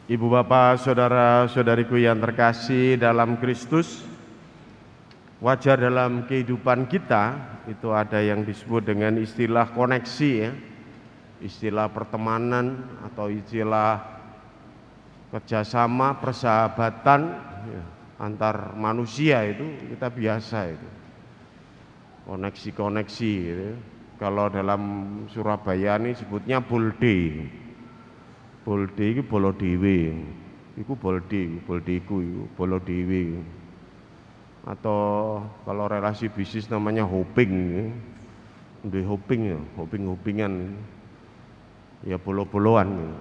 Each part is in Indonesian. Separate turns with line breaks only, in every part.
Ibu bapak, saudara-saudariku yang terkasih dalam Kristus, wajar dalam kehidupan kita itu ada yang disebut dengan istilah koneksi ya, istilah pertemanan atau istilah kerjasama, persahabatan ya, antar manusia itu kita biasa itu koneksi-koneksi gitu. Kalau dalam Surabaya ini sebutnya bolde. Bolde itu bolo dewe, itu boldeku, itu bolo dewe. Atau kalau relasi bisnis namanya hoping, ya. Hoping ya, hoping-hopingan, ya bolo-boloan. Ya.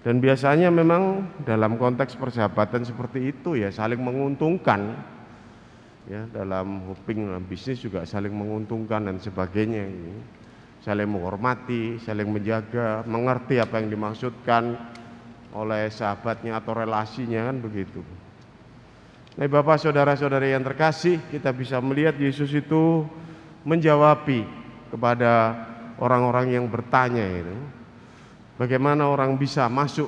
Dan biasanya memang dalam konteks persahabatan seperti itu ya saling menguntungkan. Ya, dalam hoping, dalam bisnis juga saling menguntungkan dan sebagainya. Ya. Saling menghormati, saling menjaga, mengerti apa yang dimaksudkan oleh sahabatnya atau relasinya kan begitu. Nah, Bapak, saudara-saudari yang terkasih, kita bisa melihat Yesus itu menjawabi kepada orang-orang yang bertanya itu, bagaimana orang bisa masuk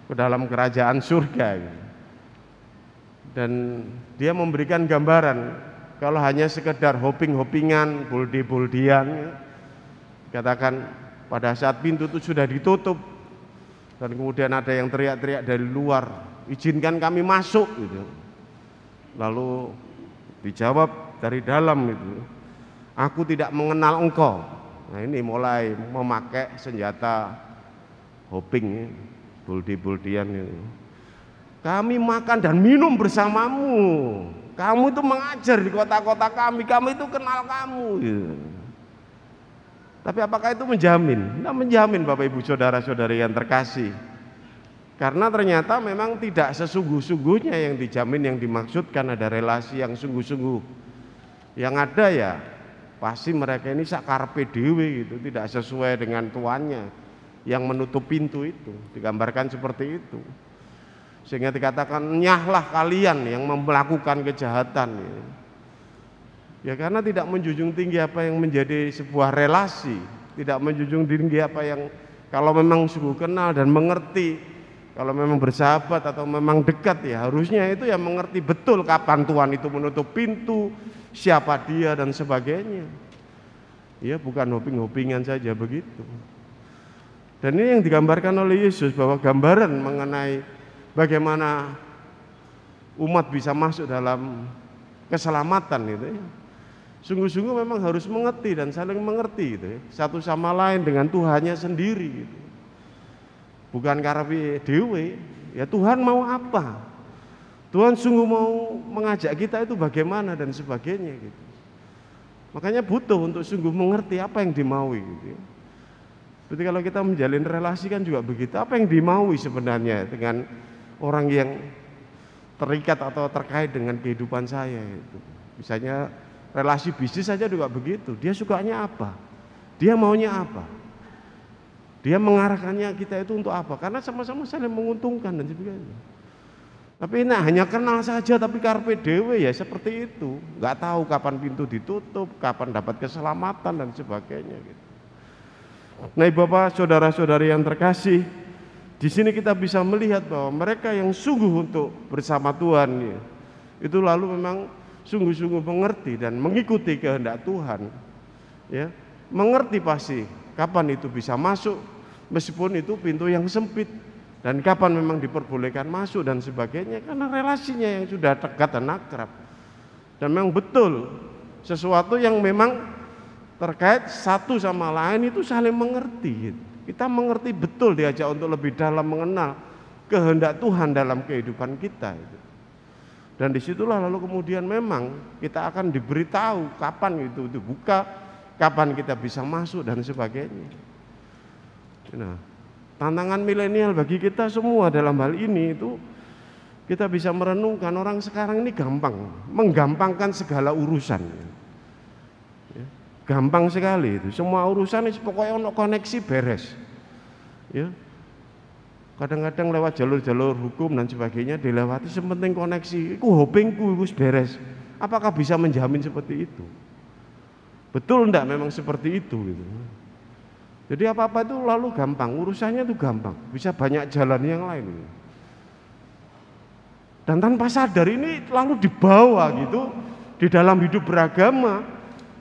ke dalam kerajaan surga gitu. Dan dia memberikan gambaran kalau hanya sekedar hoping-hopingan, boldi-boldian ya, katakan pada saat pintu itu sudah ditutup dan kemudian ada yang teriak-teriak dari luar, izinkan kami masuk gitu. Lalu dijawab dari dalam itu, aku tidak mengenal engkau. Nah, ini mulai memakai senjata hoping, boldi-boldian itu. Kami makan dan minum bersamamu. Kamu itu mengajar di kota-kota kami itu kenal kamu gitu. Tapi apakah itu menjamin? Tidak menjamin, Bapak Ibu saudara-saudari yang terkasih. Karena ternyata memang tidak sesungguh-sungguhnya yang dijamin, yang dimaksudkan ada relasi yang sungguh-sungguh. Yang ada ya pasti mereka ini sakarpe dewe gitu, tidak sesuai dengan tuannya yang menutup pintu itu, digambarkan seperti itu. Sehingga dikatakan nyahlah kalian yang melakukan kejahatan ya. Ya karena tidak menjunjung tinggi apa yang menjadi sebuah relasi, tidak menjunjung tinggi apa yang kalau memang sungguh kenal dan mengerti, kalau memang bersahabat atau memang dekat ya harusnya itu ya mengerti betul kapan Tuhan itu menutup pintu, siapa dia dan sebagainya. Ya bukan hoping-hopingan saja begitu. Dan ini yang digambarkan oleh Yesus bahwa gambaran mengenai bagaimana umat bisa masuk dalam keselamatan itu ya. Sungguh-sungguh memang harus mengerti dan saling mengerti gitu ya. Satu sama lain dengan Tuhannya sendiri gitu. Bukan karepe dewe, ya Tuhan mau apa? Tuhan sungguh mau mengajak kita itu bagaimana dan sebagainya gitu. Makanya butuh untuk sungguh mengerti apa yang dimaui gitu ya. Berarti kalau kita menjalin relasi kan juga begitu. Apa yang dimaui sebenarnya dengan orang yang terikat atau terkait dengan kehidupan saya itu. Misalnya relasi bisnis saja juga begitu. Dia sukanya apa? Dia maunya apa? Dia mengarahkannya kita itu untuk apa? Karena sama-sama saling menguntungkan dan sebagainya. Tapi nah hanya kenal saja tapi karpe dewe ya seperti itu. Nggak tahu kapan pintu ditutup, kapan dapat keselamatan dan sebagainya gitu. Nah, Bapak, saudara-saudari yang terkasih, di sini kita bisa melihat bahwa mereka yang sungguh untuk bersama Tuhan ya, itu lalu memang sungguh-sungguh mengerti dan mengikuti kehendak Tuhan ya, mengerti pasti kapan itu bisa masuk meskipun itu pintu yang sempit dan kapan memang diperbolehkan masuk dan sebagainya karena relasinya yang sudah dekat dan akrab dan memang betul sesuatu yang memang terkait satu sama lain itu saling mengerti gitu. Kita mengerti betul diajak untuk lebih dalam mengenal kehendak Tuhan dalam kehidupan kita gitu. Dan disitulah lalu kemudian memang kita akan diberitahu kapan itu dibuka, kapan kita bisa masuk dan sebagainya. Nah, tantangan milenial bagi kita semua dalam hal ini itu kita bisa merenungkan orang sekarang ini gampang, menggampangkan segala urusan. Ya, gampang sekali itu, semua urusan itu pokoknya ono koneksi beres. Ya. Kadang-kadang lewat jalur-jalur hukum dan sebagainya dilewati, sepenting koneksi. Iku hopingku iku beres. Apakah bisa menjamin seperti itu? Betul enggak memang seperti itu gitu. Jadi apa-apa itu lalu gampang, urusannya itu gampang, bisa banyak jalan yang lain. Dan tanpa sadar ini lalu dibawa gitu di dalam hidup beragama,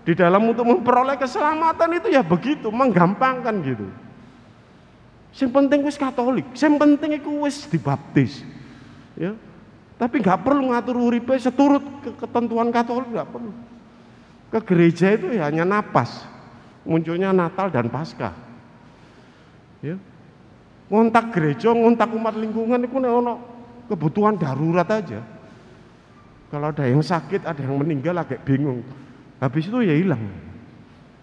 di dalam untuk memperoleh keselamatan itu ya begitu, menggampangkan gitu. Yang penting wis Katolik, yang penting iku wis dibaptis. Ya. Tapi nggak perlu ngatur uripe seturut ketentuan Katolik, nggak perlu. Ke gereja itu ya hanya napas. Munculnya Natal dan Paskah. Ya. Ngontak gereja, ngontak umat lingkungan itu ono kebutuhan darurat aja. Kalau ada yang sakit, ada yang meninggal agak bingung. Habis itu ya hilang.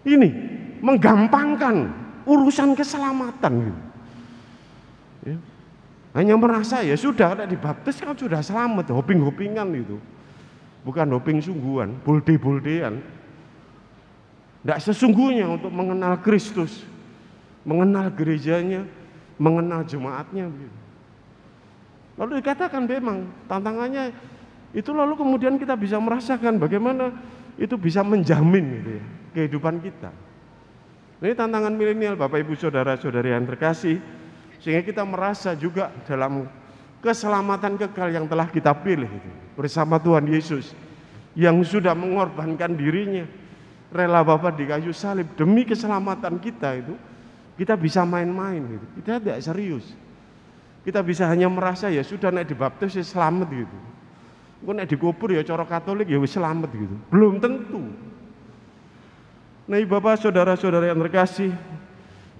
Ini menggampangkan urusan keselamatan gitu. Ya. Hanya merasa ya sudah ada dibaptis kan sudah selamat, hoping-hopingan itu. Bukan hoping sungguhan, bolde-boldean. Tidak sesungguhnya untuk mengenal Kristus, mengenal gerejanya, mengenal jemaatnya. Lalu dikatakan memang tantangannya itu lalu kemudian kita bisa merasakan bagaimana itu bisa menjamin gitu ya, kehidupan kita. Ini tantangan milenial Bapak Ibu Saudara-saudari yang terkasih, sehingga kita merasa juga dalam keselamatan kekal yang telah kita pilih gitu, bersama Tuhan Yesus yang sudah mengorbankan dirinya, rela Bapak di kayu salib demi keselamatan kita itu, kita bisa main-main gitu. Kita tidak serius. Kita bisa hanya merasa ya sudah nek dibaptis ya selamat gitu. Kok nek dikubur ya cara Katolik ya wis selamat gitu. Belum tentu. Nah, Bapak Saudara-saudara yang terkasih,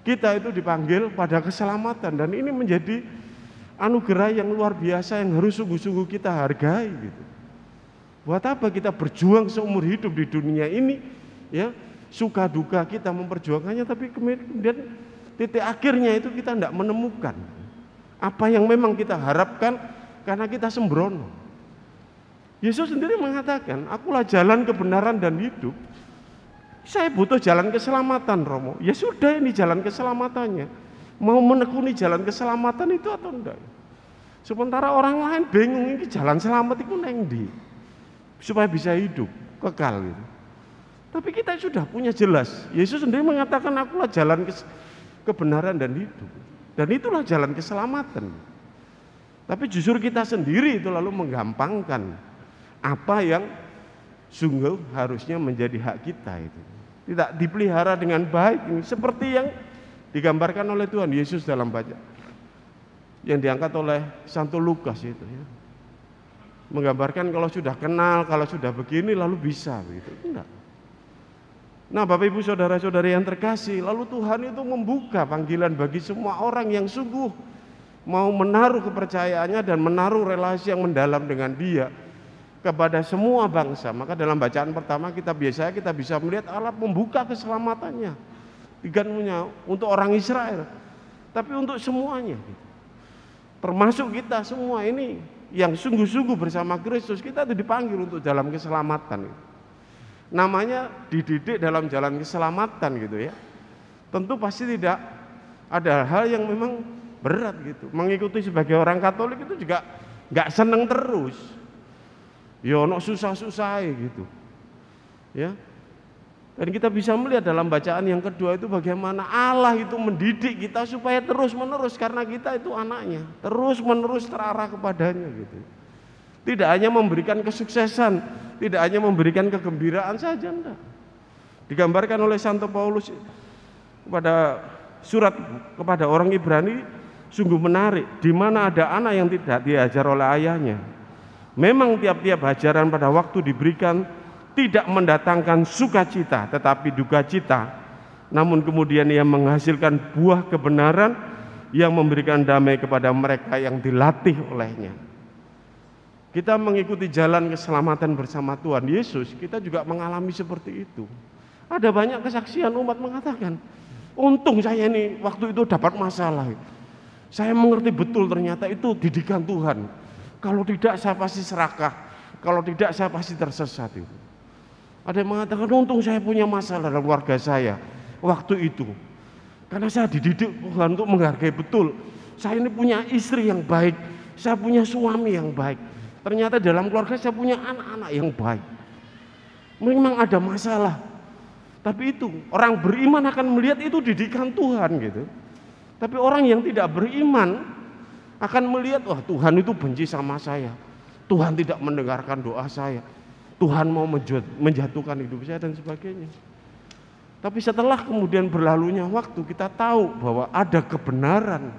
kita itu dipanggil pada keselamatan dan ini menjadi anugerah yang luar biasa yang harus sungguh-sungguh kita hargai gitu. Buat apa kita berjuang seumur hidup di dunia ini? Ya, suka duka kita memperjuangkannya, tapi kemudian titik akhirnya itu kita tidak menemukan apa yang memang kita harapkan karena kita sembrono. Yesus sendiri mengatakan, akulah jalan kebenaran dan hidup. Saya butuh jalan keselamatan, Romo. Ya sudah, ini jalan keselamatannya. Mau menekuni jalan keselamatan itu atau enggak? Sementara orang lain bingung ini jalan selamat itu neng di supaya bisa hidup kekal gitu. Tapi kita sudah punya jelas. Yesus sendiri mengatakan akulah jalan kebenaran dan hidup. Dan itulah jalan keselamatan. Tapi justru kita sendiri itu lalu menggampangkan apa yang sungguh harusnya menjadi hak kita itu. Tidak dipelihara dengan baik ini. Seperti yang digambarkan oleh Tuhan Yesus dalam bacaan yang diangkat oleh Santo Lukas itu ya. Menggambarkan kalau sudah kenal, kalau sudah begini lalu bisa begitu. Enggak. Nah, Bapak Ibu Saudara-saudari yang terkasih, lalu Tuhan itu membuka panggilan bagi semua orang yang sungguh mau menaruh kepercayaannya dan menaruh relasi yang mendalam dengan Dia kepada semua bangsa. Maka dalam bacaan pertama kita bisa melihat Allah membuka keselamatannya. Bukan hanya untuk orang Israel, tapi untuk semuanya. Termasuk kita semua ini yang sungguh-sungguh bersama Kristus, kita itu dipanggil untuk dalam keselamatan. Namanya dididik dalam jalan keselamatan gitu ya. Tentu pasti tidak ada hal yang memang berat gitu. Mengikuti sebagai orang Katolik itu juga nggak seneng terus. Ya ono susah-susah gitu. Ya. Dan kita bisa melihat dalam bacaan yang kedua itu bagaimana Allah itu mendidik kita supaya terus-menerus karena kita itu anaknya, terus-menerus terarah kepadanya gitu. Tidak hanya memberikan kesuksesan, tidak hanya memberikan kegembiraan saja, enggak. Digambarkan oleh Santo Paulus pada surat kepada orang Ibrani sungguh menarik, di mana ada anak yang tidak diajar oleh ayahnya. Memang tiap-tiap ajaran pada waktu diberikan tidak mendatangkan sukacita tetapi duka cita, namun kemudian ia menghasilkan buah kebenaran yang memberikan damai kepada mereka yang dilatih olehnya. Kita mengikuti jalan keselamatan bersama Tuhan Yesus, kita juga mengalami seperti itu. Ada banyak kesaksian umat mengatakan, untung saya ini waktu itu dapat masalah. Saya mengerti betul ternyata itu didikan Tuhan. Kalau tidak saya pasti serakah, kalau tidak saya pasti tersesat itu. Ada yang mengatakan untung saya punya masalah dalam keluarga saya waktu itu. Karena saya dididik Tuhan untuk menghargai betul. Saya ini punya istri yang baik, saya punya suami yang baik. Ternyata dalam keluarga saya punya anak-anak yang baik. Memang ada masalah. Tapi itu orang beriman akan melihat itu didikan Tuhan gitu. Tapi orang yang tidak beriman akan melihat, wah Tuhan itu benci sama saya, Tuhan tidak mendengarkan doa saya, Tuhan mau menjatuhkan hidup saya dan sebagainya. Tapi setelah kemudian berlalunya waktu, kita tahu bahwa ada kebenaran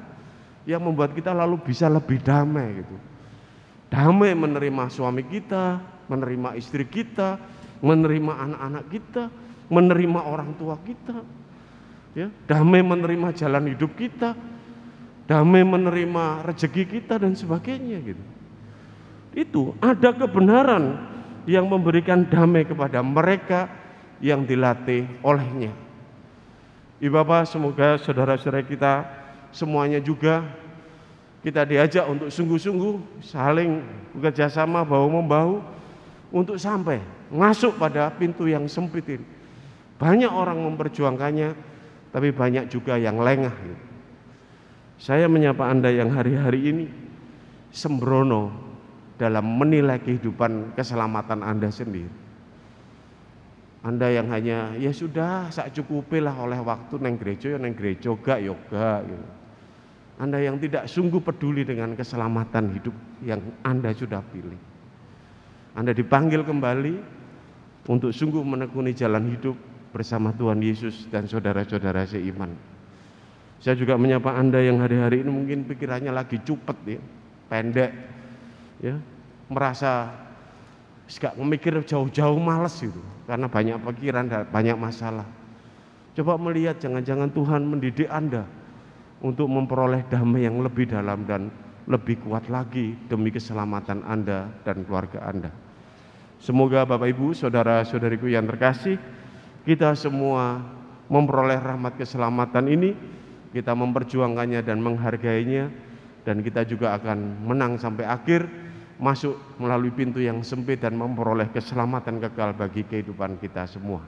yang membuat kita lalu bisa lebih damai gitu. Damai menerima suami kita, menerima istri kita, menerima anak-anak kita, menerima orang tua kita, ya, damai menerima jalan hidup kita, damai menerima rezeki kita dan sebagainya gitu. Itu ada kebenaran yang memberikan damai kepada mereka yang dilatih olehnya. Ibu Bapak, semoga saudara-saudara kita semuanya juga kita diajak untuk sungguh-sungguh saling bekerja sama bahu-membahu untuk sampai masuk pada pintu yang sempit ini. Banyak orang memperjuangkannya, tapi banyak juga yang lengah. Saya menyapa Anda yang hari-hari ini sembrono dalam menilai kehidupan keselamatan Anda sendiri. Anda yang hanya ya sudah sak cukupilah oleh waktu neng gereja ya neng gereja gak yoga gitu. Anda yang tidak sungguh peduli dengan keselamatan hidup yang Anda sudah pilih. Anda dipanggil kembali untuk sungguh menekuni jalan hidup bersama Tuhan Yesus dan saudara-saudara seiman. Saya juga menyapa Anda yang hari-hari ini mungkin pikirannya lagi cupet ya, pendek ya, merasa gak memikir jauh-jauh, males gitu karena banyak pikiran dan banyak masalah. Coba melihat jangan-jangan Tuhan mendidik Anda untuk memperoleh damai yang lebih dalam dan lebih kuat lagi demi keselamatan Anda dan keluarga Anda. Semoga Bapak Ibu, saudara-saudariku yang terkasih, kita semua memperoleh rahmat keselamatan ini, kita memperjuangkannya dan menghargainya, dan kita juga akan menang sampai akhir, masuk melalui pintu yang sempit dan memperoleh keselamatan kekal bagi kehidupan kita semua.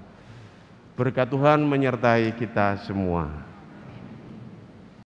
Berkat Tuhan menyertai kita semua.